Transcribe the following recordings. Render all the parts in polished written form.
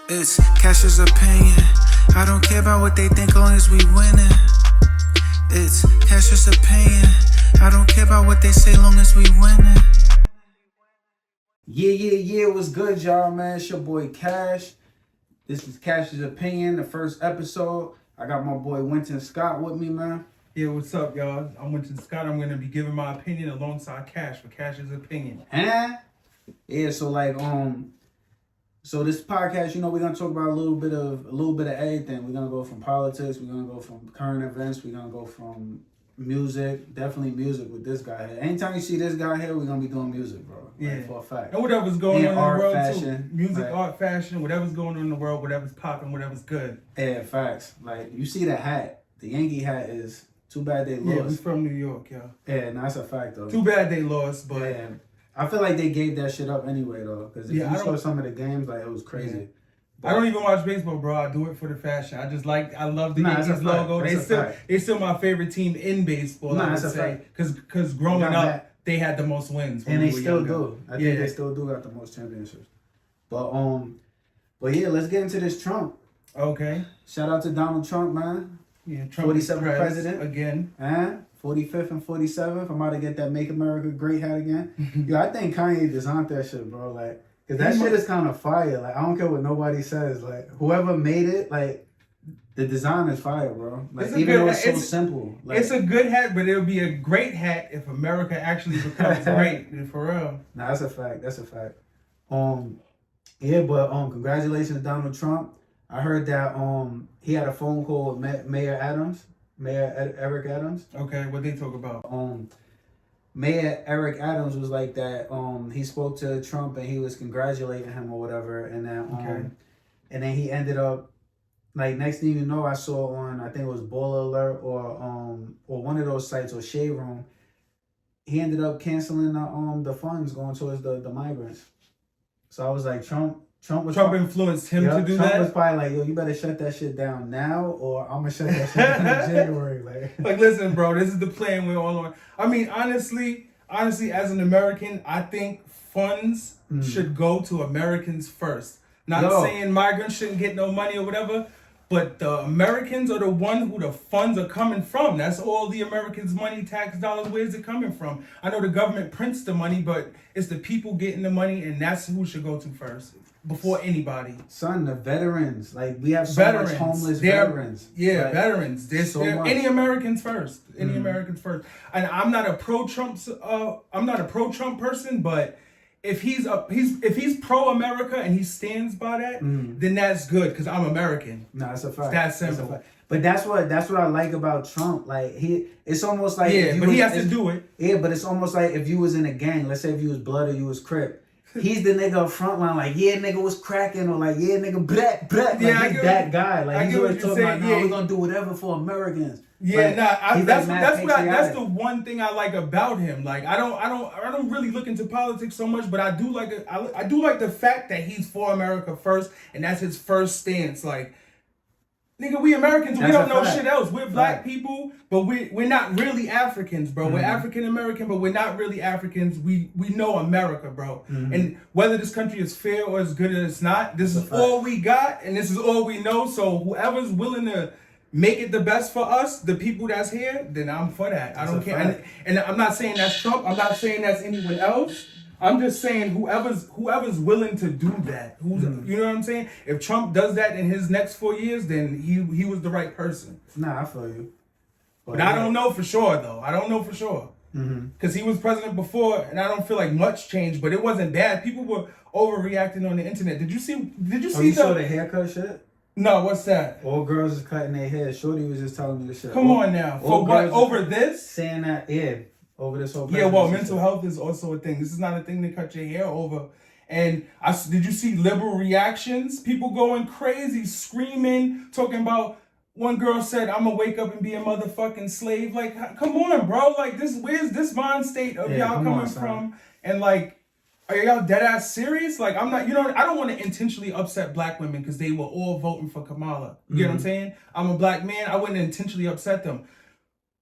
It's Cash's opinion. I don't care about what they think, long as we winning. It's Cash's opinion. I don't care about what they say, long as we winning. Yeah. What's good, y'all, man? It's your boy Cash. This is Cash's opinion, the first episode. I got my boy Winton Scott with me, man. Yeah, what's up, y'all? I'm Winton Scott. I'm going to be giving my opinion alongside Cash for Cash's opinion. Yeah, so this podcast, we're gonna talk about a little bit of everything. We're gonna go from politics, we're gonna go from current events, we're gonna go from music, definitely music with this guy here. Anytime you see this guy here, we're gonna be doing music, bro. Yeah, like, for a fact. And whatever's going on in the world, fashion, too. Music, right. art, fashion, whatever's going on in the world, whatever's popping, whatever's good. Yeah, facts. Like, you see the hat, the Yankee hat is too bad they lost. Yeah, we from New York, yo. Yeah, no, that's a fact though. Too bad they lost, but yeah. I feel like they gave that shit up anyway though, because if you saw some of the games, like, it was crazy. Yeah. I don't even watch baseball, bro. I do it for the fashion. I love the Yankees logo. They still my favorite team in baseball. I would say, because growing up, they had the most wins, and they still do. I think they still do got the most championships. But yeah, let's get into this Trump. Okay. Shout out to Donald Trump, man. Yeah, Trump 47th president again. 45th and 47th. I'm about to get that Make America Great hat again. Yo, I think Kanye designed that shit, bro. Like, cause that shit is kind of fire. Like, I don't care what nobody says. Like, whoever made it, like, the design is fire, bro. Like, even though it's so simple. Like, it's a good hat, but it'll be a great hat if America actually becomes great. For real. Nah, that's a fact. That's a fact. Yeah, but congratulations to Donald Trump. I heard that he had a phone call with Mayor Eric Adams. Okay, what they talk about? Mayor Eric Adams was like that. He spoke to Trump and he was congratulating him or whatever, and then and then he ended up, like, next thing you know, I saw on, I think it was Baller Alert or one of those sites, or Shade Room, he ended up canceling the funds going towards the migrants. So I was like, Trump influenced him to do that? Trump was probably like, yo, you better shut that shit down now, or I'm gonna shut that shit down in January. Like, listen, bro, this is the plan we're all on. I mean, honestly, as an American, I think funds should go to Americans first. Not saying migrants shouldn't get no money or whatever, but the Americans are the one who the funds are coming from. That's all the Americans' money, tax dollars, where's it coming from? I know the government prints the money, but it's the people getting the money, and that's who should go to first. Before anybody. Son, the veterans. Like, we have so much homeless veterans. Yeah, like, veterans. There's so much. Any Americans first. Americans first. And I'm not a pro-Trump person, but if he's pro-America and he stands by that, then that's good, because I'm American. No, that's a fact. That's simple. But that's what I like about Trump. Like, it's almost like, he has to do it. Yeah, but it's almost like if you was in a gang, let's say if you was Blood or you was Crip, he's the nigga up front line, like, yeah, nigga was cracking, or like, yeah, nigga, black. Like, he's that guy. Like, he's always talking about, no, we're gonna do whatever for Americans. Yeah, like, that's the one thing I like about him. Like, I don't really look into politics so much, but I do like the fact that he's for America first, and that's his first stance. Like, nigga, we Americans, we don't know shit else. We're black people, but we're not really Africans, bro. We're African American, but we're not really Africans. We know America, bro. And whether this country is fair or as good as it's not, this is all we got, and this is all we know. So whoever's willing to make it the best for us, the people that's here, then I'm for that. I don't care. And I'm not saying that's Trump. I'm not saying that's anyone else. I'm just saying whoever's willing to do that. You know what I'm saying? If Trump does that in his next 4 years, then he was the right person. Nah, I feel you. But I don't know for sure, though. I don't know for sure. Because he was president before, and I don't feel like much changed, but it wasn't bad. People were overreacting on the internet. Did you see you saw the haircut shit? No, what's that? All girls is cutting their hair. Shorty was just telling me the shit. Come on now. For what? Over this? Saying that, over this whole mental health is also a thing. This is not a thing to cut your hair over. And did you see liberal reactions? People going crazy, screaming, talking about, one girl said, I'm gonna wake up and be a motherfucking slave. Like, come on, bro. Like, where's this mind state of y'all coming from? And like, are y'all dead ass serious? Like, I'm not, I don't want to intentionally upset black women because they were all voting for Kamala. You get what I'm saying? I'm a black man. I wouldn't intentionally upset them.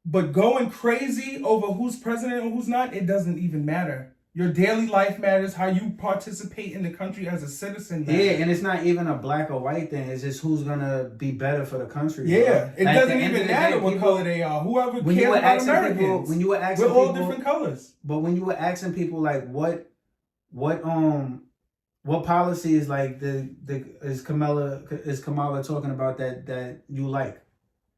But going crazy over who's president or who's not, it doesn't even matter. Your daily life matters. How you participate in the country as a citizen matters. Yeah, and it's not even a black or white thing. It's just who's gonna be better for the country. Yeah, it like, doesn't even matter what color they are. Whoever when cares you were about asking Americans, people, when you were asking we're all people, different colors. But when you were asking people like what policies like is Kamala talking about that you like?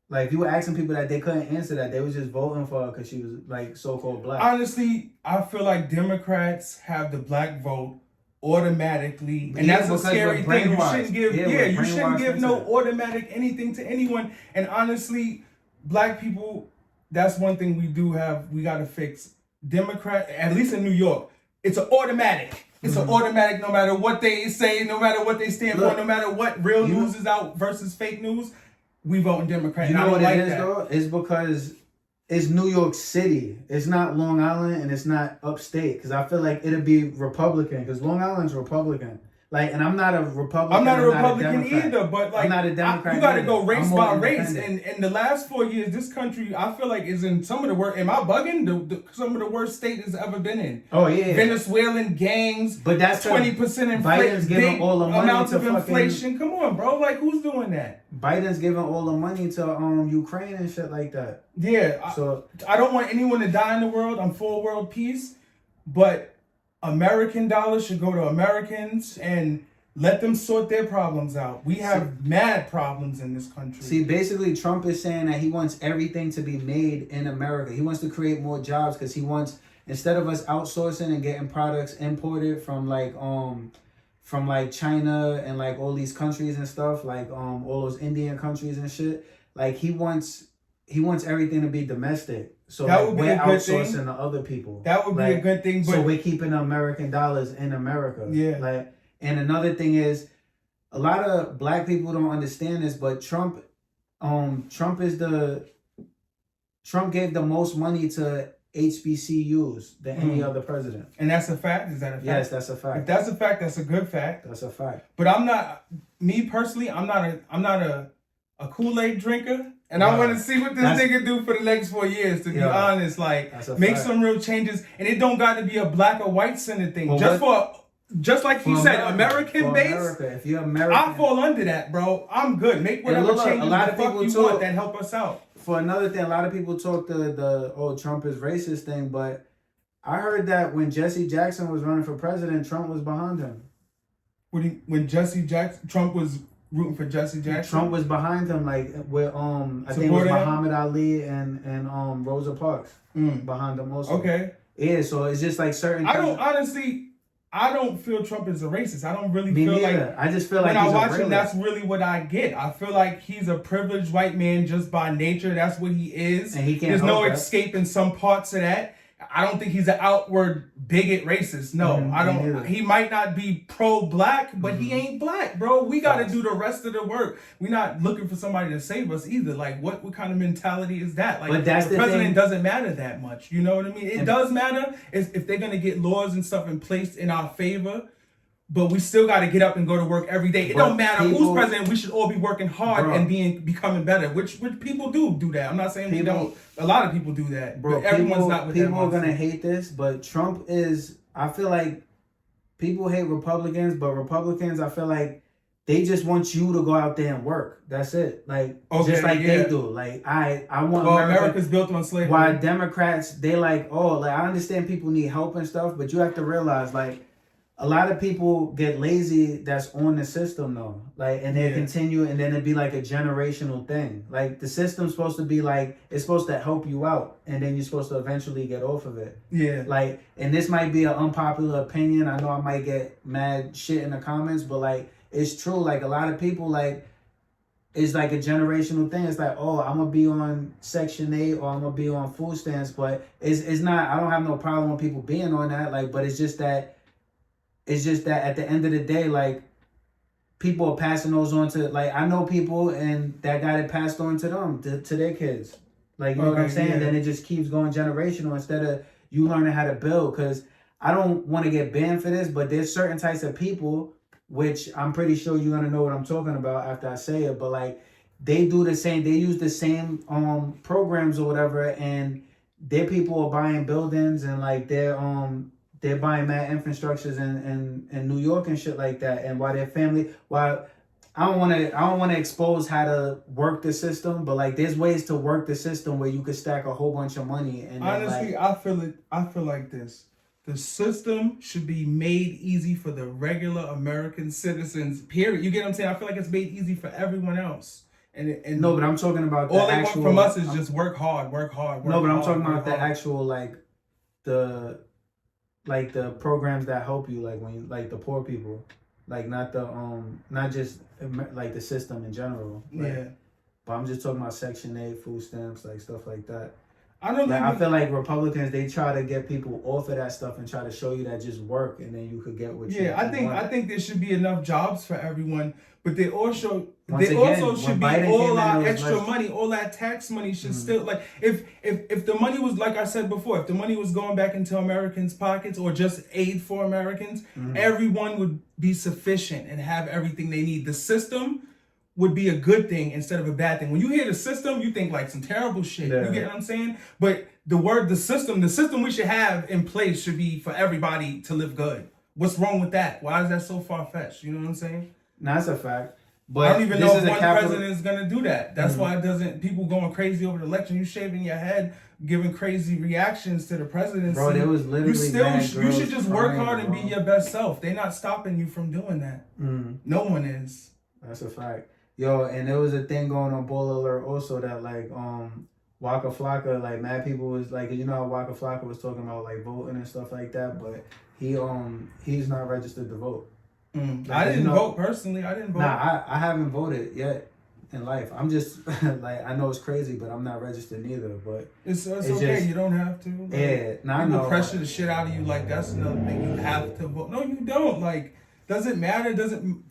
Like, if you were asking people that, they couldn't answer that. They was just voting for her because she was, like, so-called black. Honestly, I feel like Democrats have the black vote automatically. And that's a scary thing. You shouldn't give no automatic anything to anyone. And honestly, black people, that's one thing we got to fix. Democrat, at least in New York, it's an automatic. It's an automatic no matter what they say, no matter what they stand for, no matter what real news is out versus fake news. We voting Democrat. You know what it is, though? It's because it's New York City. It's not Long Island and it's not upstate. Because I feel like it'll be Republican. Because Long Island's Republican. Like, and I'm not a Republican. I'm not a Republican either, but like, I'm not a Democrat. You got to go race by race. And in the last 4 years, this country, I feel like, is in some of the worst. Am I bugging? Some of the worst state it's ever been in. Oh yeah. Venezuelan gangs. But that's 20% inflation. Biden's giving all the money amounts of inflation. Come on, bro. Like, who's doing that? Biden's giving all the money to Ukraine and shit like that. Yeah. So I don't want anyone to die in the world. I'm for world peace, but American dollars should go to Americans and let them sort their problems out. We have mad problems in this country. See, basically, Trump is saying that he wants everything to be made in America. He wants to create more jobs because he wants, instead of us outsourcing and getting products imported from China and like all these countries and stuff, like all those Indian countries and shit. Like he wants everything to be domestic. So that would be we're outsourcing to other people. That would be a good thing. But so we're keeping American dollars in America. Yeah. Like, and another thing is, a lot of black people don't understand this, but Trump gave the most money to HBCUs than any other president. And that's a fact? Is that a fact? Yes, that's a fact. If that's a fact, that's a good fact. That's a fact. But I'm not a Kool-Aid drinker. And I want to see what this nigga do for the next 4 years, to be honest. Like, make some real changes. And it don't got to be a black or white centered thing. Well, just like you said, American based. If you're American, I fall under that, bro. I'm good. Make whatever changes a lot of people want that help us out. For another thing, a lot of people talk the Trump is racist thing, but I heard that when Jesse Jackson was running for president, Trump was behind him. When Trump was rooting for Jesse Jackson, Trump was behind him, like with I think it was Muhammad Ali and Rosa Parks behind him also. Okay. Yeah, so it's just like certain. I don't feel Trump is a racist. I don't really feel neither. like. I just feel like when I watch him, that's really what I get. I feel like he's a privileged white man just by nature. That's what he is. And he can't. There's no escaping some parts of that. I don't think he's an outward bigot racist. No, I don't. He might not be pro-black, but he ain't black, bro. We got to do the rest of the work. We're not looking for somebody to save us either. Like, what kind of mentality is that? Like, the president doesn't matter that much. You know what I mean? It does matter if they're going to get laws and stuff in place in our favor. But we still got to get up and go to work every day. It don't matter who's president. We should all be working hard and becoming better. Which people do that. I'm not saying we don't. A lot of people do that. But everyone's not with that. People are going to hate this, but Trump is... I feel like people hate Republicans, but Republicans, I feel like they just want you to go out there and work. That's it. Like, just like they do. Like, I want America's built on slavery. Why Democrats, they like, I understand people need help and stuff, but you have to realize, like, a lot of people get lazy that's on the system though. Like, and they continue, and then it'd be like a generational thing. Like, the system's supposed to be like, it's supposed to help you out, and then you're supposed to eventually get off of it. Yeah. Like, and this might be an unpopular opinion. I know I might get mad shit in the comments, but like, it's true. Like, a lot of people, like, it's like a generational thing. It's like, I'm gonna be on Section 8 or I'm gonna be on food stamps, but it's not, I don't have no problem with people being on that. Like, but it's just that at the end of the day, like, people are passing those on to, like, I know people and that got it passed on to them, to their kids. Like, you know what I'm saying? Yeah. Then it just keeps going generational instead of you learning how to build. Because I don't want to get banned for this, but there's certain types of people, which I'm pretty sure you're going to know what I'm talking about after I say it. But, like, they do the same, they use the same programs or whatever, and their people are buying buildings and, like, they're buying mad infrastructures in New York and shit like that, and why I don't want to expose how to work the system, but like there's ways to work the system where you could stack a whole bunch of money. And honestly, I feel like this. The system should be made easy for the regular American citizens. Period. You get what I'm saying? I feel like it's made easy for everyone else. And no, but I'm talking about all they want from us is just work hard. No, but I'm talking about the actual the programs that help you, like when you, like the poor people, like not just like the system in general. Like, yeah. But I'm just talking about Section 8, food stamps, like stuff like that. I feel like Republicans, they try to get people off of that stuff and try to show you that just work and then you could get what you want. I think there should be enough jobs for everyone, but they also should be Biden all our extra money, all that tax money should still, like if the money was, like I said before, if the money was going back into Americans' pockets or just aid for Americans, everyone would be sufficient and have everything they need. The system would be a good thing instead of a bad thing. When you hear the system, you think like some terrible shit. Yeah. You get what I'm saying? But the system we should have in place should be for everybody to live good. What's wrong with that? Why is that so far-fetched? You know what I'm saying? No, that's a fact. But I don't even know if one president is going to do that. That's why it doesn't, people going crazy over the election, you shaving your head, giving crazy reactions to the presidency. Bro, there was literally you should just work hard and be your best self. They're not stopping you from doing that. No one is. That's a fact. Yo, and there was a thing going on Ball Alert also that like Waka Flocka, like mad people was like, you know how Waka Flocka was talking about like voting and stuff like that, but he's not registered to vote. Like, I didn't vote personally. I didn't vote. Nah, I haven't voted yet in life. I'm just like, I know it's crazy, but I'm not registered neither. But it's okay. Just, you don't have to. Like, yeah, nah, people pressure the shit out of you. Like that's another thing. You have to vote. No, you don't. Like, doesn't matter.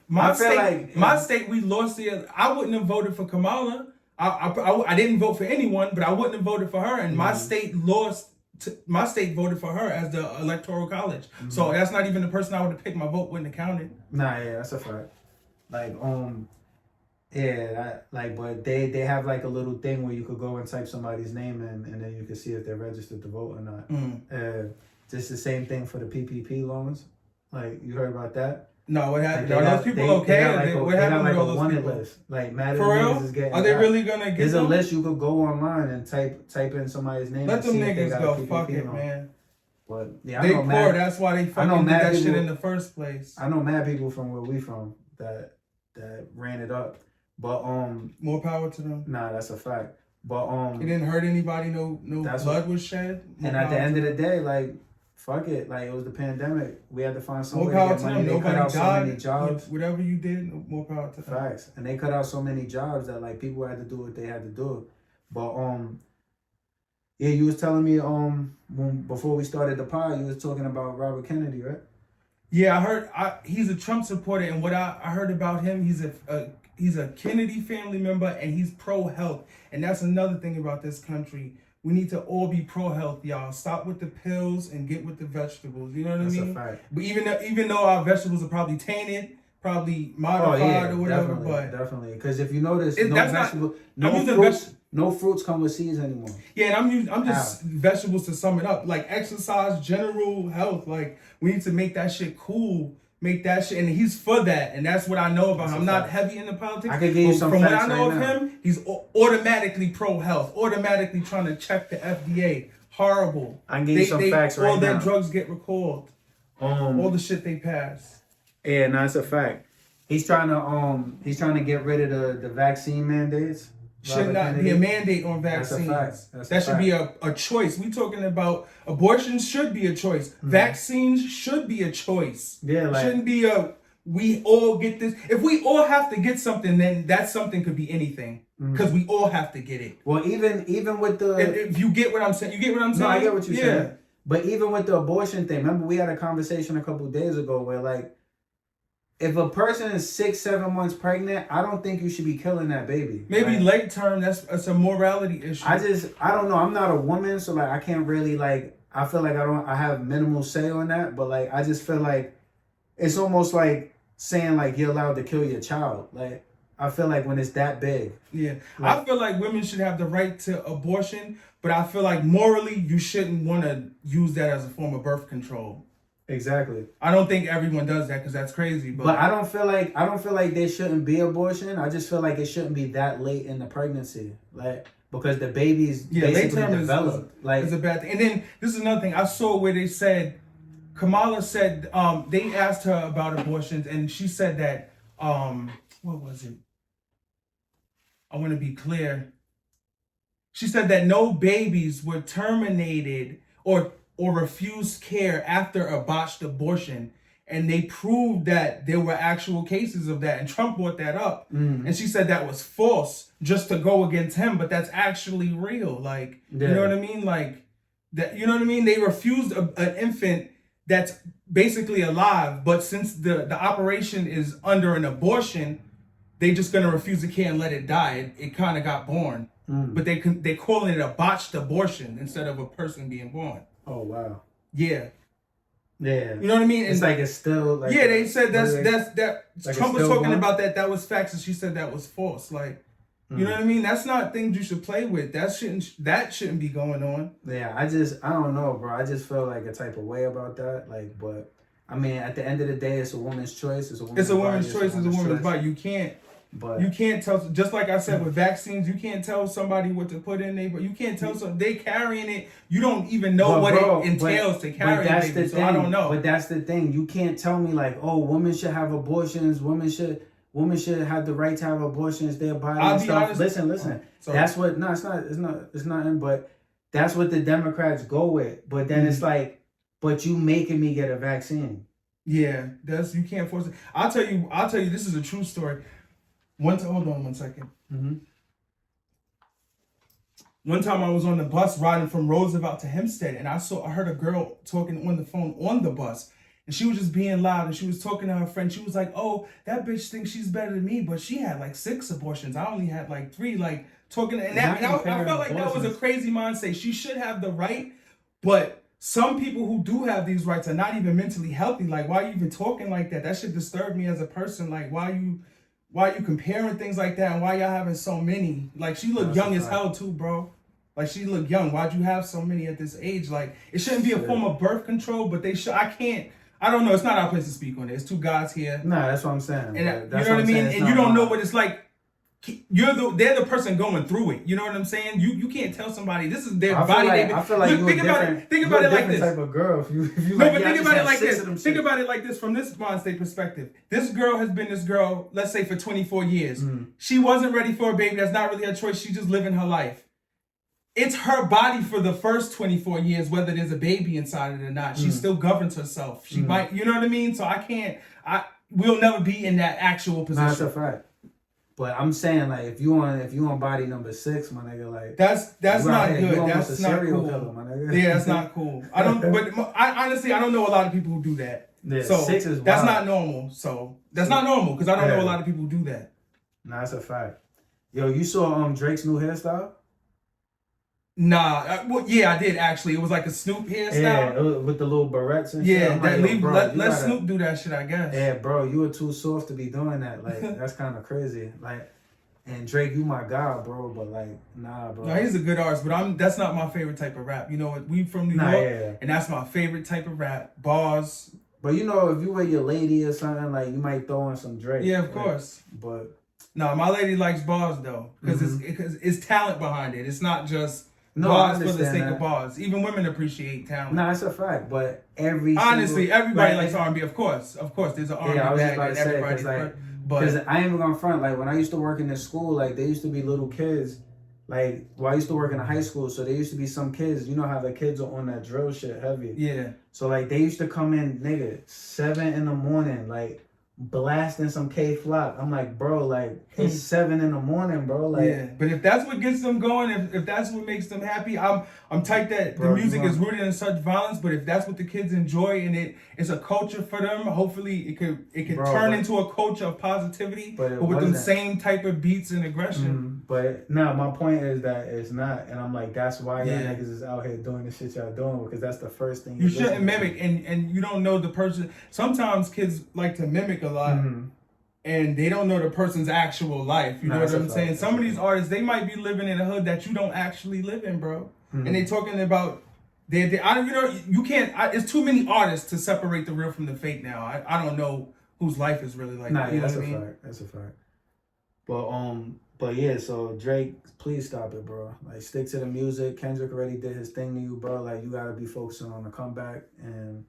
My state, we lost the. I wouldn't have voted for Kamala. I didn't vote for anyone, but I wouldn't have voted for her. And my state lost. My state voted for her as the electoral college. So that's not even the person I would have picked. My vote wouldn't have counted. Nah, yeah, that's a fact. Like, but they have like a little thing where you could go and type somebody's name in, and then you can see if they're registered to vote or not. Just the same thing for the PPP loans. Like, you heard about that? No, what happened? Are those people okay? What happened with all those people? List. Like, mad for real? Are they really gonna get? There's a list you could go online and type in somebody's name. Let them niggas go. Fuck it, man. But yeah, they poor. That's why they fucking did that shit in the first place. I know mad people from where we from that ran it up. But more power to them. Nah, that's a fact. But it didn't hurt anybody. No blood was shed. And at the end of the day, like. Fuck it, like it was the pandemic. We had to find some way to get money. They cut out so many jobs. Whatever you did, more power to them. Facts. And they cut out so many jobs that like people had to do what they had to do. But yeah, you was telling me before we started the pod, you was talking about Robert Kennedy, right? Yeah, I heard he's a Trump supporter, and what I heard about him, he's a Kennedy family member, and he's pro-health. And that's another thing about this country. We need to all be pro-health, y'all. Stop with the pills and get with the vegetables. You know what I mean? That's a fact. But even though our vegetables are probably tainted, probably modified or whatever, definitely. Because if you notice, no fruits come with seeds anymore. Yeah, and I'm just vegetables to sum it up. Like exercise, general health. Like we need to make that shit cool. Make that shit, and he's for that, and that's what I know about him. I'm not heavy into politics. I can give you some from facts what I know right of him, he's automatically pro-health, automatically trying to check the FDA. Horrible. I can give you some facts right now. All their drugs get recalled. All the shit they pass. Yeah, no, it's a fact. He's trying to get rid of the vaccine mandates. Should not be a mandate on vaccines. That should be a choice. We talking about abortion should be a choice. Vaccines should be a choice. Yeah, like, shouldn't be we all get this. If we all have to get something, then that something could be anything because we all have to get it. Well, even with the if you get what I'm saying, you get what I'm saying. No, I get what you're saying. But even with the abortion thing, remember we had a conversation a couple of days ago where like, if a person is 6-7 months pregnant, I don't think you should be killing that baby. Maybe late term, that's a morality issue. I don't know. I'm not a woman, so like I can't really like. I feel like I have minimal say on that. But like I just feel like it's almost like saying like you're allowed to kill your child. Like I feel like when it's that big. Yeah, like, I feel like women should have the right to abortion, but I feel like morally you shouldn't want to use that as a form of birth control. Exactly. I don't think everyone does that because that's crazy. But I don't feel like there shouldn't be abortion. I just feel like it shouldn't be that late in the pregnancy, like because the baby's basically developed. Like it's a bad thing. And then this is another thing I saw where they said Kamala said they asked her about abortions and she said that what was it? I want to be clear. She said that no babies were terminated or refused care after a botched abortion. And they proved that there were actual cases of that. And Trump brought that up. And she said that was false just to go against him. But that's actually real. Like, you know what I mean? Like, that, you know what I mean? They refused an infant that's basically alive. But since the operation is under an abortion, they just going to refuse the care and let it die. It kind of got born. But they calling it a botched abortion instead of a person being born. Oh, wow. Yeah. Yeah. You know what I mean? It's like it's still like they said that like Trump was talking about that was facts and she said that was false. Like you know what I mean? That's not things you should play with. That shouldn't be going on. Yeah, I don't know, bro. I just feel like a type of way about that. Like, but I mean, at the end of the day, it's a woman's choice. It's a woman's choice. It's a woman's body. You can't tell, just like I said with vaccines, you can't tell somebody what to put in there, but you can't tell they carrying it. You don't even know what it entails to carry it. So I don't know. But that's the thing. You can't tell me like, oh, women should have abortions. Women should have the right to have abortions. Their body and stuff. Listen. That's what. No, it's nothing. But that's what the Democrats go with. But then it's like, but you making me get a vaccine. Yeah, you can't force it. I'll tell you. This is a true story. Hold on 1 second. One time I was on the bus riding from Roosevelt to Hempstead, and I heard a girl talking on the phone on the bus, and she was just being loud, and she was talking to her friend. She was like, "Oh, that bitch thinks she's better than me, but she had like 6 abortions. I only had like 3." Like talking, and I felt like that was a crazy mindset. She should have the right, but some people who do have these rights are not even mentally healthy. Like, why are you even talking like that? That should disturb me as a person. Like, why are you comparing things like that, and why y'all having so many? Like, she looked young as hell too, bro. Like, she looked young. Why'd you have so many at this age? Like, it shouldn't be a form of birth control, but they should. I don't know. It's not our place to speak on it. It's 2 guys here. Nah, that's what I'm saying. And you know what I mean? And you don't know what it's like. They're the person going through it. You know what I'm saying? You can't tell somebody this is their body. I feel like think about it like this. Type of girl. If you no, but think about it like this. Think about it like this from this mind state perspective. This girl has been this girl, let's say, for 24 years. She wasn't ready for a baby. That's not really her choice. She's just living her life. It's her body for the first 24 years, whether there's a baby inside it or not. She still governs herself. She might, you know what I mean? So we'll never be in that actual position. No, that's a fact. But I'm saying, like, if you on body number 6, my nigga, like that's not good. That's not cool. Killer, my nigga. Yeah, that's not cool. I honestly don't know a lot of people who do that. Yeah, so 6 is that's wild. not normal. So that's not normal because I don't know a lot of people who do that. Nah, that's a fact. Yo, you saw Drake's new hairstyle? Nah, I did actually. It was like a Snoop hairstyle. Yeah, with the little barrettes and shit. Yeah, let Snoop do that shit, I guess. Yeah, bro, you were too soft to be doing that. Like, that's kind of crazy. Like, and Drake, you my guy, bro, but like, nah, bro. No, he's a good artist, but that's not my favorite type of rap. You know what? We from New York, and that's my favorite type of rap. Bars. But you know, if you were your lady or something, like, you might throw in some Drake. Yeah, of course. But no, my lady likes bars though, because it's talent behind it. It's not just. No, bars for the sake of bars. Even women appreciate talent. Nah, it's a fact. But everybody likes R&B. Of course, there's an R&B bag and everybody. Because I ain't even gonna front. Like, when I used to work in this school, like, there used to be little kids. Like, I used to work in a high school, so there used to be some kids. You know how the kids are on that drill shit heavy. Yeah. So like, they used to come in, nigga, 7 a.m, like, blasting some K-Flock. I'm like, bro, like, it's 7 a.m, bro. Like, yeah, but if that's what gets them going, if that's what makes them happy, I'm tight that the music is rooted in such violence. But if that's what the kids enjoy and it's a culture for them, hopefully it could turn into a culture of positivity, but with them same type of beats and aggression. But no, my point is that it's not, and I'm like, that's why y'all niggas is out here doing the shit y'all doing, because that's the first thing you shouldn't mimic, and you don't know the person. Sometimes kids like to mimic a lot. And they don't know the person's actual life. You know what I'm saying? Some of these artists, they might be living in a hood that you don't actually live in, bro. And they talking about You can't. It's too many artists to separate the real from the fake now. I don't know whose life is really like. Nah, you know that's what a I mean? fact. That's a fact. But yeah. So Drake, please stop it, bro. Like, stick to the music. Kendrick already did his thing to you, bro. Like, you gotta be focusing on the comeback. And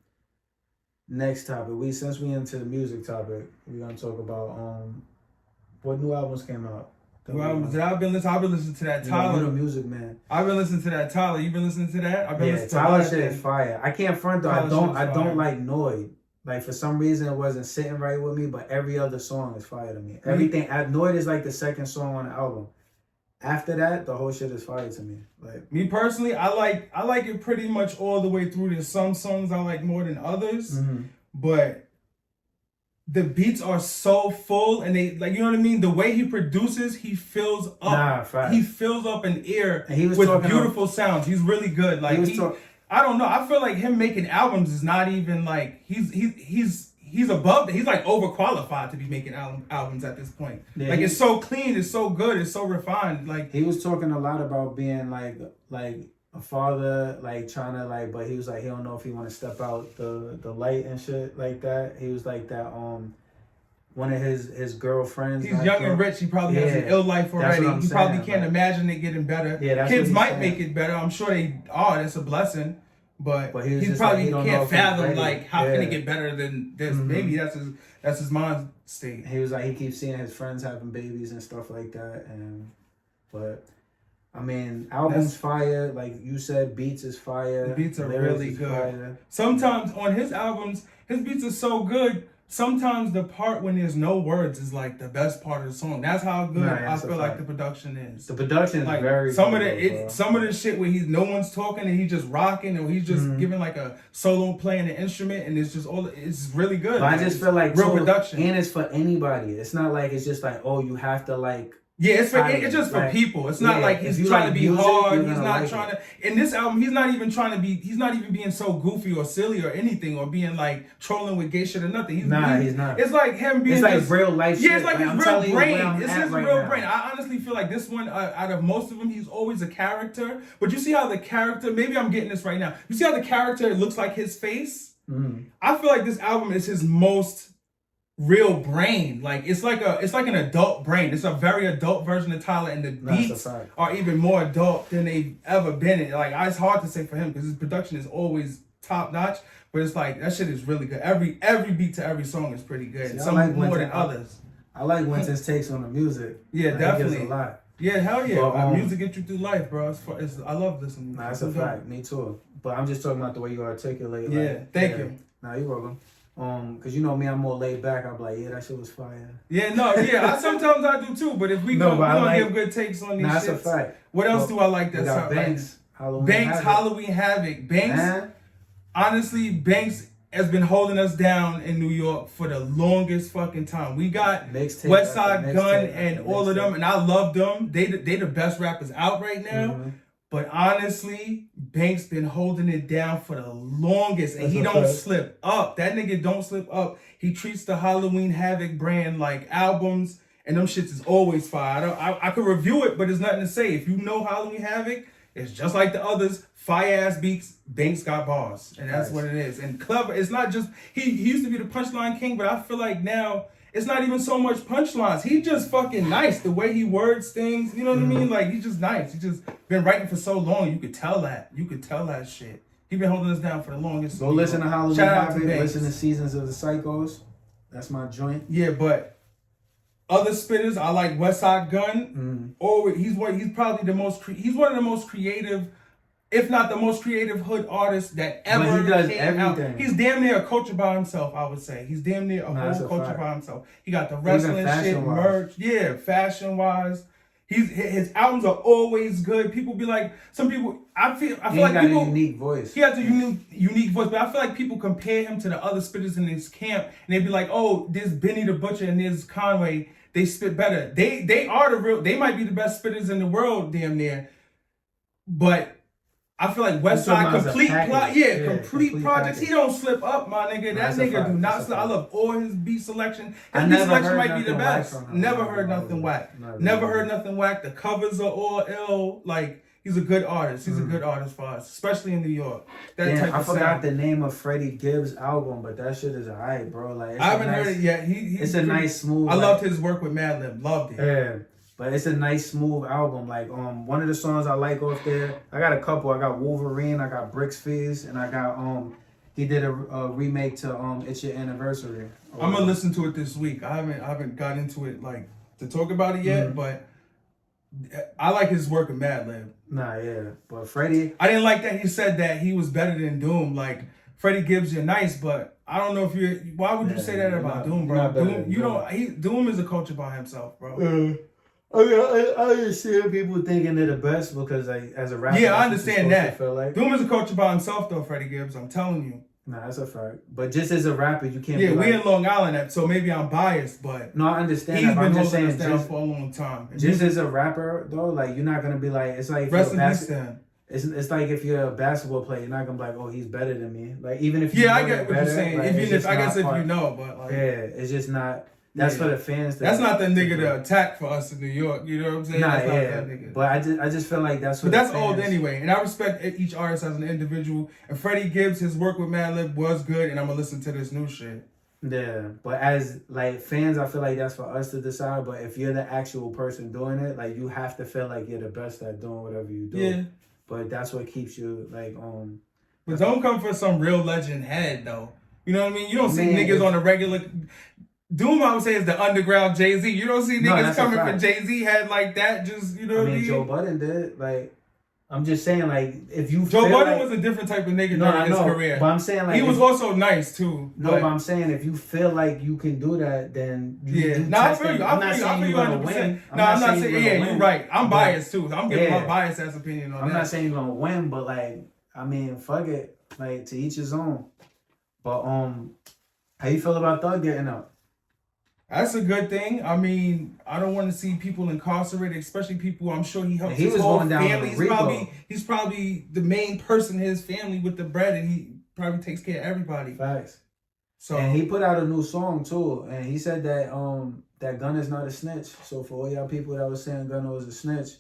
next topic, since we into the music topic, we're gonna talk about what new albums came out. I've been listening to that Tyler. You're a music man. I've been listening to that Tyler. You been listening to that? I've been listening to Tyler shit is fire. I can't front though. I don't like Noid. Like, for some reason it wasn't sitting right with me, but every other song is fire to me. Everything Noid is like the second song on the album. After that, the whole shit is fire to me. Like, me personally, I like it pretty much all the way through. There's some songs I like more than others, but the beats are so full, and they, like, you know what I mean? The way he produces, he fills up. He fills up an ear with beautiful sounds. He's really good. Like, I don't know. I feel like him making albums is not even like he's above. He's like overqualified to be making albums at this point. Yeah, like, it's so clean, it's so good, it's so refined. Like, he was talking a lot about being like a father, like, trying to, like, but he was like, he don't know if he want to step out the light and shit like that. He was like that one of his girlfriends. He's young and rich. He probably has an ill life already. He probably can't imagine it getting better. Yeah, kids might make it better. I'm sure they are. That's a blessing. But he probably can't fathom, like, how can it get better than this? Maybe that's his mind state. He was like, he keeps seeing his friends having babies and stuff like that. But I mean, album's fire. Like you said, beats is fire. The beats are really good. Fire. Sometimes on his albums, his beats are so good. Sometimes the part when there's no words is like the best part of the song. That's how good I feel like the production is. The production is like, very some good. Some of the shit where no one's talking and he's just rocking, or he's just giving like a solo playing an instrument, and it's really good. But I just feel like real production. And it's for anybody. It's not like it's just like, oh, you have to like. Yeah, it's just for people. It's not like he's trying to be hard. He's not trying to. In this album, he's not even trying to be. He's not even being so goofy or silly or anything, or being like trolling with gay shit or nothing. He's not. It's like him being. It's like real life. Yeah, it's like his real brain. It's his real brain. I honestly feel like this one, out of most of them, he's always a character. But you see how the character. Maybe I'm getting this right now. You see how the character looks like his face. I feel like this album is his most real brain. Like, it's like an adult brain. It's a very adult version of Tyler, and the beats are even more adult than they've ever been. Like, it's hard to say for him because his production is always top notch, but it's like that shit is really good. Every beat to every song is pretty good. See, some like more than others. I like Wynton's takes on the music. Yeah, like, definitely. A lot. Yeah, hell yeah. But, music gets you through life, bro. I love listening. Nah, that's a fact. Me too. But I'm just talking about the way you articulate. Yeah, like, thank you. Nah, you're welcome. Cause you know me, I'm more laid back. I'm like, yeah, that shit was fire. Yeah, sometimes I do too. But if we gonna give good takes on these shits. That's a fact. What else do I like? That's got Banks, Halloween Havoc. Banks, honestly, Banks has been holding us down in New York for the longest fucking time. We got West Side Gun and all of them, and I love them. They the best rappers out right now. But honestly, Banks been holding it down for the longest, and he don't slip up. That nigga don't slip up. He treats the Halloween Havoc brand like albums, and them shits is always fire. I could review it, but there's nothing to say. If you know Halloween Havoc, it's just like the others. Fire ass beats, Banks got bars, and that's what it is. And clever. It's not just he used to be the punchline king, but I feel like now it's not even so much punchlines. He just fucking nice. The way he words things, you know what I mean? Like, he's just nice. He just been writing for so long. You could tell that. You could tell that shit. He been holding us down for the longest. Go listen to Halloween Havoc. Listen to Seasons of the Psychos. That's my joint. Yeah, but other spitters, I like West Side Gun. He's probably the most. He's one of the most creative, if not the most creative hood artist that ever came out. He's damn near a culture by himself, I would say. He's damn near a whole culture by himself. He got the wrestling shit, merch. Yeah, fashion-wise. His albums are always good. People be like, some people, I feel like people. He got a unique voice. He has a unique voice, but I feel like people compare him to the other spitters in his camp, and they be like, oh, there's Benny the Butcher and there's Conway. They spit better. They are the real, they might be the best spitters in the world, damn near. But I feel like Westside complete projects. He don't slip up, my nigga. That nigga do not slip. I love all his beat selection. His beat selection might be the best. Never heard nothing whack. Never heard nothing whack. The covers are all ill. Like, He's a good artist. He's a good artist for us, especially in New York. I forgot the name of Freddie Gibbs' album, but that shit is alright, bro. Like, I haven't heard it yet. It's a nice, smooth. I loved his work with Madlib. Loved it. Yeah, but it's a nice, smooth album. Like, one of the songs I like off there, I got a couple. I got Wolverine, I got Bricks Fizz, and I got he did a remake to It's Your Anniversary. I'm gonna listen to it this week. I haven't got into it like to talk about it yet, but I like his work with Madlib. Nah, yeah, but Freddie, I didn't like that he said that he was better than Doom. Like, Freddie Gibbs, you're nice, but I don't know if you're. Why would you say that about Doom, bro? Doom is a culture by himself, bro. I understand people thinking they're the best because, like, as a rapper, yeah, I understand that. Like. Doom is a culture by himself, though. Freddie Gibbs, I'm telling you. Nah, that's a fact. But just as a rapper, you can't. Yeah, be we in Long Island, so maybe I'm biased, but no, I understand. He's been holding us down for a long time. Just as a rapper, though, like, you're not gonna be like, it's like rest in peace, then. It's like if you're a basketball player, you're not gonna be like, oh, he's better than me. Like, even if I get what you're saying. Like, if you know, but like, it's just not. That's for the fans. That's not the nigga to attack for us in New York. You know what I'm saying? Nah, that's not that nigga. But I just feel like that's. But that's old anyway, and I respect each artist as an individual. And Freddie Gibbs, his work with Madlib was good, and I'm gonna listen to this new shit. Yeah, but as like fans, I feel like that's for us to decide. But if you're the actual person doing it, like, you have to feel like you're the best at doing whatever you do. Yeah. But that's what keeps you like But don't come for some real legend head though. You know what I mean? You don't see niggas on a regular. Doom, I would say, is the underground Jay-Z. You don't see niggas coming for Jay-Z head like that. Just, you know what I mean? Joe Budden did. Like, I'm just saying, like, if you Joe Budden was a different type of nigga during his career. But I'm saying, like, he was also nice too. But I'm saying, if you feel like you can do that, then I feel you. I feel you 100%. No, I'm not saying. Yeah, you're right. I'm biased too. I'm giving my biased ass opinion on that. I'm not saying you're gonna win, but like, I mean, fuck it. Like, to each his own. But how you feel about Thug getting out? That's a good thing. I mean, I don't want to see people incarcerated, especially people I'm sure he helps he his was whole going down family. He's probably the main person in his family with the bread, and he probably takes care of everybody. Facts. So, and he put out a new song too, and he said that that Gunna's not a snitch. So for all y'all people that was saying Gunna was a snitch,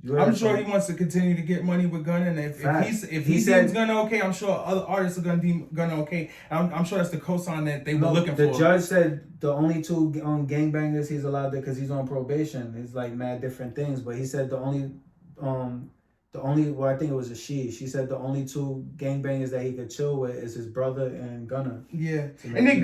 I'm sure he wants to continue to get money with Gunna, and if he deems Gunna okay, I'm sure other artists are gonna deem Gunna okay. I'm sure that's the cosign that they were looking for. The judge said the only two gangbangers he's allowed to, because he's on probation. He's like mad different things, but he said the only well, I think it was a she said the only two gangbangers that he could chill with is his brother and Gunna. Yeah. And then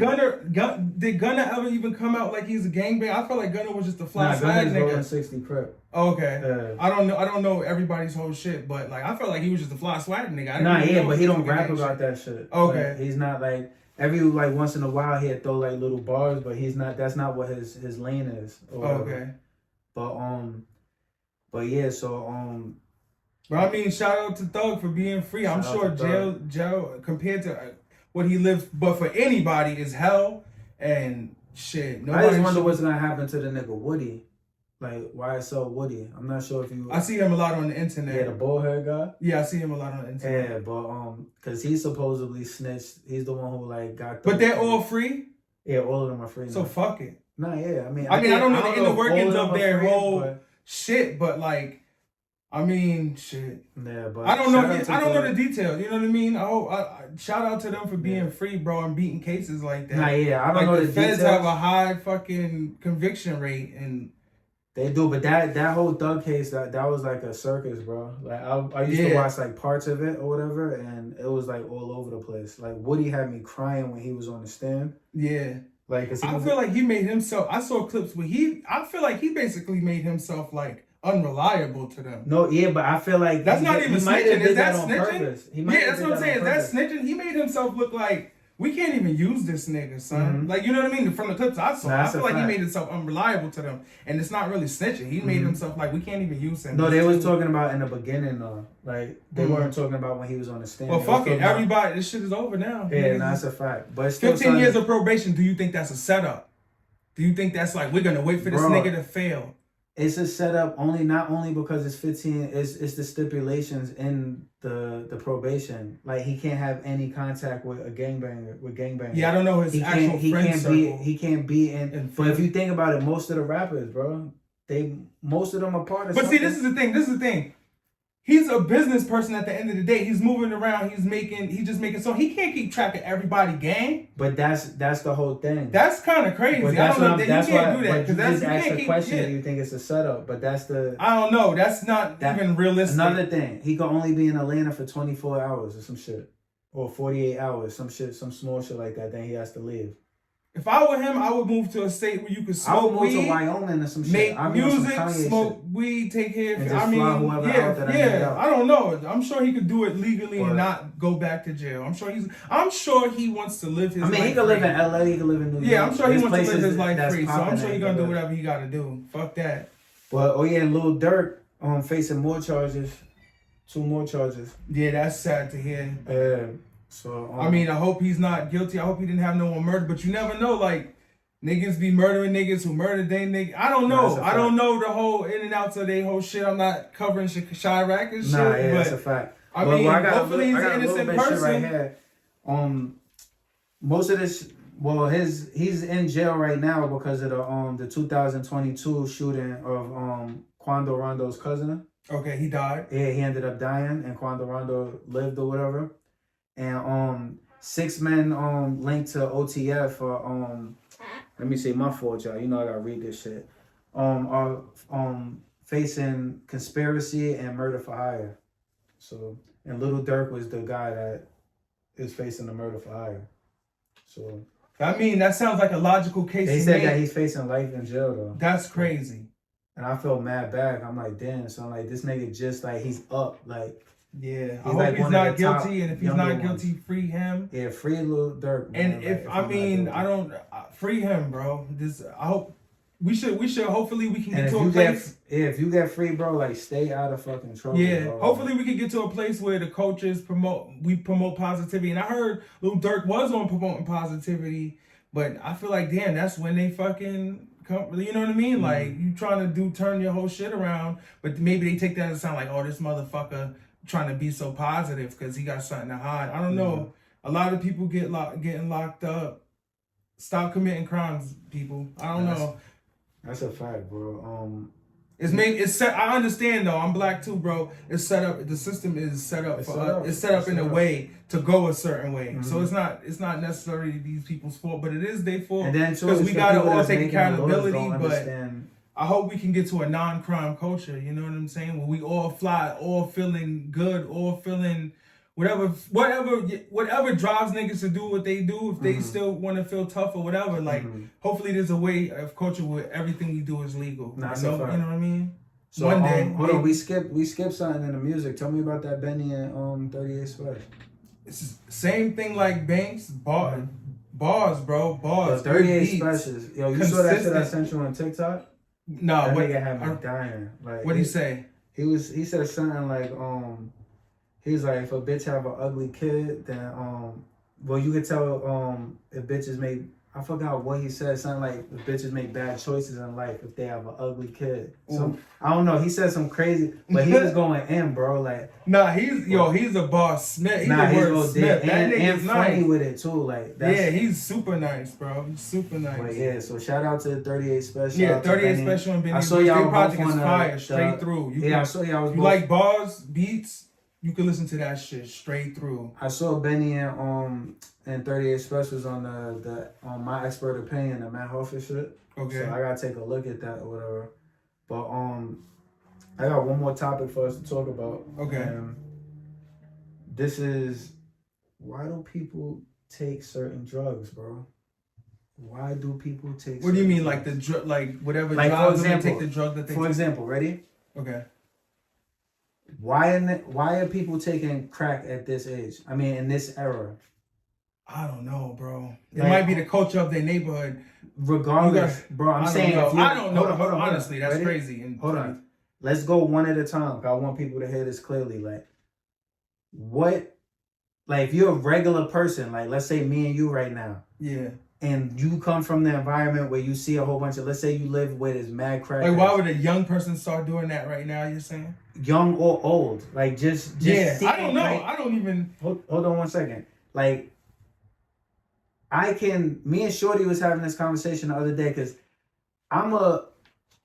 did Gunna ever even come out like he's a gangbanger? I felt like Gunna was just a fly swag nigga. Rolling 60 Crip. Okay. I don't know everybody's whole shit, but like I felt like he was just a fly swag nigga. But he don't rap about that shit. Okay. Like, he's not like once in a while he'd throw like little bars, but that's not what his lane is. Okay. But yeah, so But I mean, shout out to Thug for being free. I'm sure jail compared to what he lives, but for anybody is hell and shit. I just wonder what's gonna happen to the nigga Woody. Like, YSL Woody. I'm not sure if you. I see him a lot on the internet. Yeah, the bald head guy. Yeah, I see him a lot on the internet. Yeah, but because he supposedly snitched. He's the one who like got. But they're all free. Yeah, all of them are free. So fuck it. Nah, yeah. I mean, I don't know the inner workings of their whole shit, but like. I mean, shit. Yeah, but I don't know the details. You know what I mean? I shout out to them for being free, bro, and beating cases like that. Nah, yeah, I don't know the feds details. have a high fucking conviction rate, and they do. But that whole Thug case, that was like a circus, bro. Like I used to watch like parts of it or whatever, and it was like all over the place. Like Woody had me crying when he was on the stand. Yeah. Like, I feel like he made himself. I saw clips where I feel like he basically made himself like unreliable to them. No, yeah, but I feel like that's not even snitching. Is that snitching? Yeah, that's what I'm saying. Is that snitching? He made himself look like we can't even use this nigga, son. Mm-hmm. Like, you know what I mean? From the clips I saw, I feel like he made himself unreliable to them, and it's not really snitching. He made himself like we can't even use him. No, they was talking about in the beginning though. Like they weren't talking about when he was on the stand. Well, fuck it, everybody. This shit is over now. Yeah, that's a fact. But it's 15 years of probation. Do you think that's a setup? Do you think that's like we're gonna wait for this nigga to fail? It's a setup not only because it's 15, it's the stipulations in the probation. Like he can't have any contact with a gangbanger. Yeah, I don't know his actual friend circle. He can't be in. But if you think about it, most of the rappers, bro, most of them are part of. But see, this is the thing. he's a business person at the end of the day. He's moving around. He's just making. So he can't keep track of everybody, gang. But that's the whole thing. That's kind of crazy. But I don't know. that's you can't why, do that because that's just you asked can't the keep. question. Yeah. Do you think it's a setup? But that's the. I don't know. That's not even realistic. Another thing, he can only be in Atlanta for 24 hours or some shit, or 48 hours, some shit, some small shit like that. Then he has to leave. If I were him, I would move to a state where you could smoke I would move weed, to Wyoming or some shit. make music, smoke shit. weed, take care of. And I mean, yeah. I don't know. I'm sure he could do it legally and not go back to jail. I'm sure he wants to live his. I mean, life he could live in LA. He could live in New York. Yeah, I'm sure he wants to live his life free. So I'm sure popping he's gonna do whatever he got to do. Fuck that. But Lil Durk facing more charges, 2 more charges. Yeah, that's sad to hear. So I mean, I hope he's not guilty. I hope he didn't have no one murdered. But you never know, like. Niggas be murdering niggas who murdered they niggas. I don't know. I don't know the whole in and outs of they whole shit. I'm not covering Chirac and shit. Nah, but that's a fact. I mean, hopefully he's an innocent person. Right here. Most of this, he's in jail right now because of the 2022 shooting of Quando Rondo's cousin. Okay, he died. Yeah, he ended up dying, and Quando Rondo lived or whatever. And 6 men linked to OTF for let me see, my fault, y'all. You know I gotta read this shit. Are facing conspiracy and murder for hire. So, and Lil Durk was the guy that is facing the murder for hire. So, I mean, that sounds like a logical case. They said that he's facing life in jail though. That's crazy. And I felt mad bad. I'm like, damn. So I'm like, this nigga just like he's up, like. Yeah, I hope he's not guilty, and if he's not guilty, free him. Yeah, free Lil Durk. Man. And if I mean, I don't free him, bro. I hope we should. Hopefully, we can get to a place. If you get free, bro, like stay out of fucking trouble. Yeah, bro. hopefully we can get to a place where the coaches promote positivity. And I heard Lil Durk was on promoting positivity, but I feel like damn, that's when they fucking. You know what I mean? Like you trying to turn your whole shit around, but maybe they take that as a sign like, oh, this motherfucker trying to be so positive because he got something to hide. I don't know. A lot of people getting locked up. Stop committing crimes, people. I don't know. That's a fact, bro. It's set. I understand though. I'm black too, bro. It's set up. The system is set up for us. It's set up in a way to go a certain way. Mm-hmm. So it's not necessarily these people's fault, but it is their fault because we gotta all take accountability. But I hope we can get to a non-crime culture. You know what I'm saying? Where we all fly, all feeling good, all feeling whatever drives niggas to do what they do. If they still want to feel tough or whatever, like hopefully there's a way of culture where everything we do is legal. You know what I mean? So one day, hold on, we skipped something in the music. Tell me about that Benny and 38 Special. It's the same thing like Banks, bars, bro, bars. 38 Specials. Yo, you saw that shit I sent you on TikTok? No, that nigga had me dying. Like, what'd he say? He said something like he's like, if a bitch have an ugly kid, then well, you could tell if bitches make, I forgot what he said, something like if bitches make bad choices in life if they have an ugly kid. So I don't know, he said some crazy, but he was going in, bro. Like, nah, he's a boss Smith. He's a wordsmith. That nigga's funny nice with it too. Like, yeah, he's super nice, bro. He's super nice. But yeah, so shout out to 38 Special. Yeah, 38 Special and Benny. I saw y'all project both is fire straight through. I saw y'all was both. You like bars, beats? You can listen to that shit straight through. I saw Benny and 38 Specials on the on My Expert Opinion, the Matt Hoffa shit. Okay. So I gotta take a look at that or whatever. But I got one more topic for us to talk about. Okay. This is, why do people take certain drugs, bro? Why do people take? What do you mean, like the drug, like whatever? Like, drugs, for example, take the drug that they. For example, ready? Okay. Why are people taking crack at this age? I mean, in this era. I don't know, bro. It might be the culture of their neighborhood. Regardless, bro. I'm saying, I don't know. Hold on, honestly, that's ready? crazy. And hold on. Let's go one at a time. I want people to hear this clearly. Like, what? Like, if you're a regular person, like, let's say me and you right now. Yeah. And you come from the environment where you see a whole bunch of, let's say you live where there's mad crack. Like, why would a young person start doing that right now, you're saying? Young or old. Like, just yeah, I don't know. Like, I don't even... Hold on one second. Like, me and Shorty was having this conversation the other day because I'm a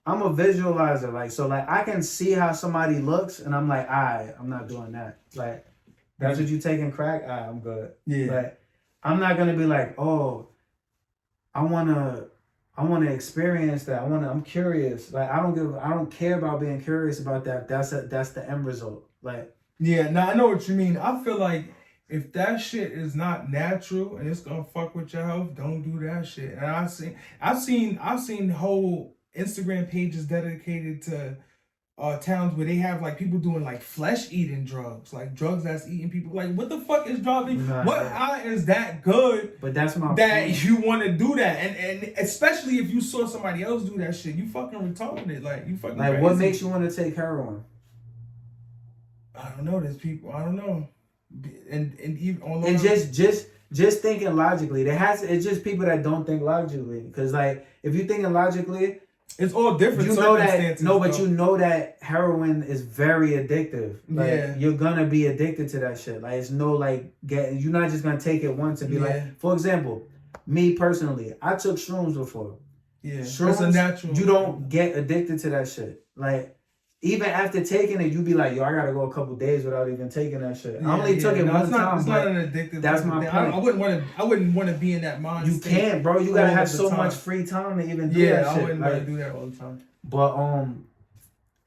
I'm a visualizer, like, so, like, I can see how somebody looks, and I'm like, alright, I'm not doing that. Like, that's what you taking crack? Alright, I'm good. Yeah. Like, I'm not gonna be like, oh, I wanna experience that. I'm curious. Like, I don't care about being curious about that. That's the end result. Like, yeah, now I know what you mean. I feel like if that shit is not natural and it's gonna fuck with your health, don't do that shit. And I've seen whole Instagram pages dedicated to towns where they have like people doing like flesh eating drugs, like drugs that's eating people. Like, what the fuck is driving? How is that good? But that's my that point. You want to do that, and especially if you saw somebody else do that shit, you fucking retarded. Like, you fucking like crazy. What makes you want to take heroin? I don't know. There's people. I don't know. And even on and just thinking logically, it's just people that don't think logically. Because, like, if you're thinking logically, it's all different. You know that but you know that heroin is very addictive. Like, you're gonna be addicted to that shit. Like, it's no like you're not just gonna take it once and be like. For example, me personally, I took shrooms before. Yeah, shrooms. That's a natural. You don't get addicted to that shit. Like, even after taking it, you be like, yo, I gotta go a couple days without even taking that shit. I only took it one time. It's not an addictive. That's my point. I wouldn't want to be in that mind. You can't, bro. You gotta have so much free time to even do that shit. I wouldn't want to do that all the time. But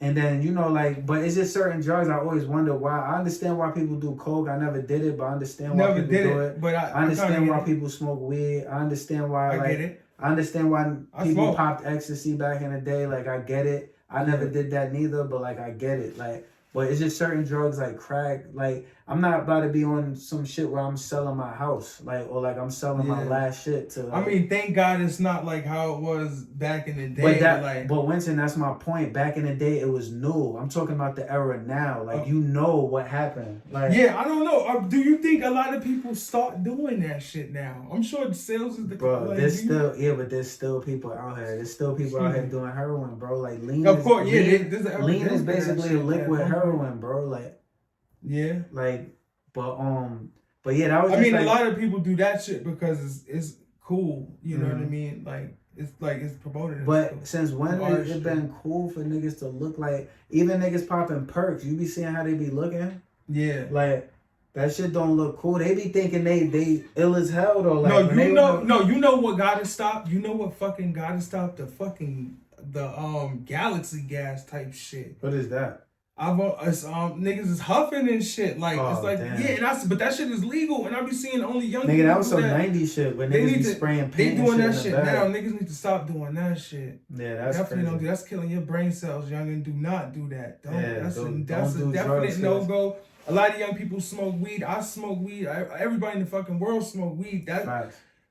and then, you know, like, but it's just certain drugs. I always wonder why. I understand why people do coke. I never did it, but I understand why people do it. But I understand why people smoke weed. I understand why. I get it. I understand why people popped ecstasy back in the day. Like, I get it. I never did that neither, but, like, I get it. Like, but it's just certain drugs like crack. Like, I'm not about to be on some shit where I'm selling my house, like, or like I'm selling my last shit to. Like, I mean, thank God it's not like how it was back in the day. But Winton, that's my point. Back in the day, it was new. I'm talking about the era now. Like, you know what happened. Like, yeah, I don't know. Do you think a lot of people start doing that shit now? I'm sure the sales is the bro. But there's still people out here. There's still people out here doing heroin, bro. Like, lean. Of course, lean is basically liquid heroin, bro. Like. Yeah. Like, but yeah, that was. I mean, a lot of people do that shit because it's cool. You know what I mean? Like, it's promoted. But since when has it been cool for niggas to look like, even niggas popping perks? You be seeing how they be looking. Yeah. Like, that shit don't look cool. They be thinking they ill as hell though. Like, you know what gotta stop? You know what fucking gotta stop? The galaxy gas type shit. What is that? Niggas is huffing and shit. Like, it's like, damn. But that shit is legal, and I be seeing only young people. Nigga, that was some 90s shit when niggas be spraying paint. They doing that shit now. Niggas need to stop doing that shit. Yeah, that's definitely crazy. Don't do. That's killing your brain cells, young, and do not do that. That's a do definite no go. A lot of young people smoke weed. I smoke weed. Everybody in the fucking world smoke weed.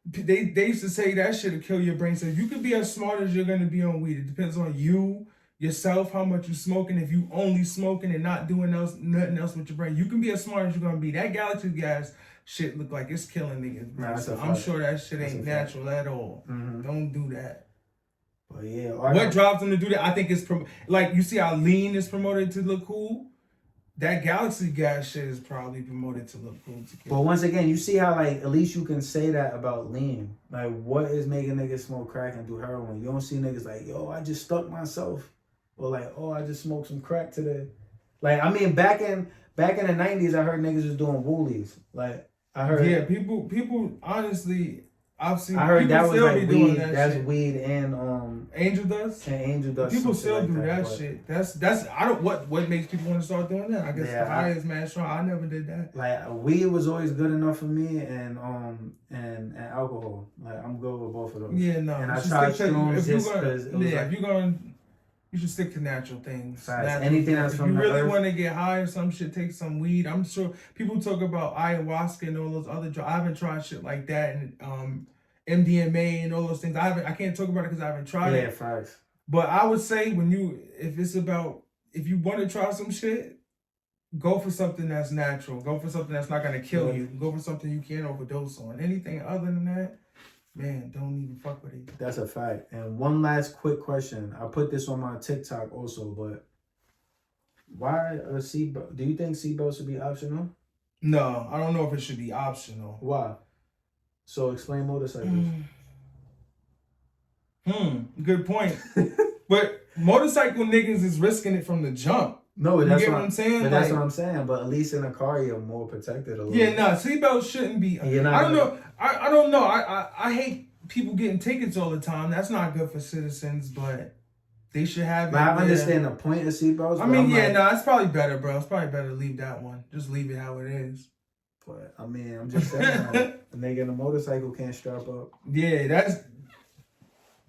They used to say that shit'll kill your brain cells. You could be as smart as you're gonna be on weed. It depends on you. Yourself, how much you smoking. If you only smoking and not doing nothing else with your brain, you can be as smart as you're gonna be. That galaxy gas shit look like it's killing niggas. So I'm sure that shit ain't natural at all. Don't do that. But yeah, what drives them to do that? I think it's like, you see how lean is promoted to look cool. That galaxy gas shit is probably promoted to look cool. But once again, you see how, like, at least you can say that about lean. Like, what is making niggas smoke crack and do heroin? You don't see niggas like, yo, I just stuck myself. Or like, oh, I just smoked some crack today. Like, I mean, back in the 90s, I heard niggas was doing woolies. Like, I heard. Yeah, people honestly, I've seen. I heard that was like weed. That's shit. Weed and angel dust. And angel dust. People still like do that shit. That's I don't what makes people want to start doing that. I guess the high is mad strong. I never did that. Like, weed was always good enough for me, and alcohol. Like, I'm good with both of those. Yeah, no. And I tried shrooms just because. If you're going. You should stick to natural things. Anything that's from the earth. If you really want to get high or some shit, take some weed. I'm sure people talk about ayahuasca and all those other drugs. I haven't tried shit like that, and MDMA and all those things. I can't talk about it because I haven't tried it. Yeah, facts. But I would say if you want to try some shit, go for something that's natural. Go for something that's not gonna kill you. Go for something you can't overdose on. Anything other than that, man, don't even fuck with it. That's a fact. And one last quick question. I put this on my TikTok also, but why a seatbelt? Do you think seatbelts should be optional? No, I don't know if it should be optional. Why? So explain motorcycles. Good point. But motorcycle niggas is risking it from the jump. No, you that's get what I'm saying. But like, that's what I'm saying. But at least in a car, you're more protected a little. Yeah, nah. Seatbelts shouldn't be. I don't know. I don't know. I hate people getting tickets all the time. That's not good for citizens, but they should have. But I understand the point of seatbelts. I mean, it's probably better, bro. It's probably better to leave that one. Just leave it how it is. But I mean, I'm just saying, like, a nigga in a motorcycle can't strap up. Yeah, that's.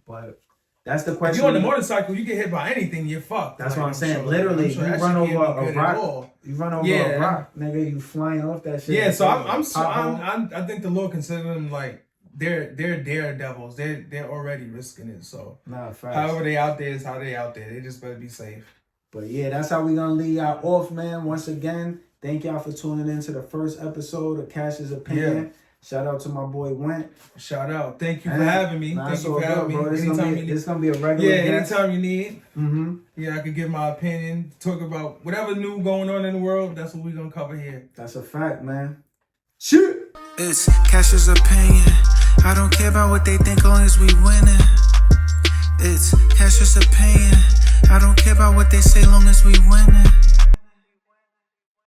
But that's the question. If you're on the motorcycle, you get hit by anything, you're fucked. That's what I'm saying. Sure. Literally, you run over a rock. You run over a rock, nigga. You flying off that shit. Yeah, so I think the Lord consider them like they're daredevils. They're already risking it. So however they out there is how they out there. They just better be safe. But yeah, that's how we gonna leave y'all off, man. Once again, thank y'all for tuning in to the first episode of Cash's Opinion. Yeah. Shout out to my boy Wynton. Shout out. Thank you for having me. Thank you for having me. Bro. This is gonna be a regular guest. Anytime you need. Yeah, I could give my opinion, talk about whatever new going on in the world. That's what we're gonna cover here. That's a fact, man. Shit. It's Cash's Opinion. I don't care about what they think, long as we winning. It's Cash's Opinion. I don't care about what they say, long as we winning.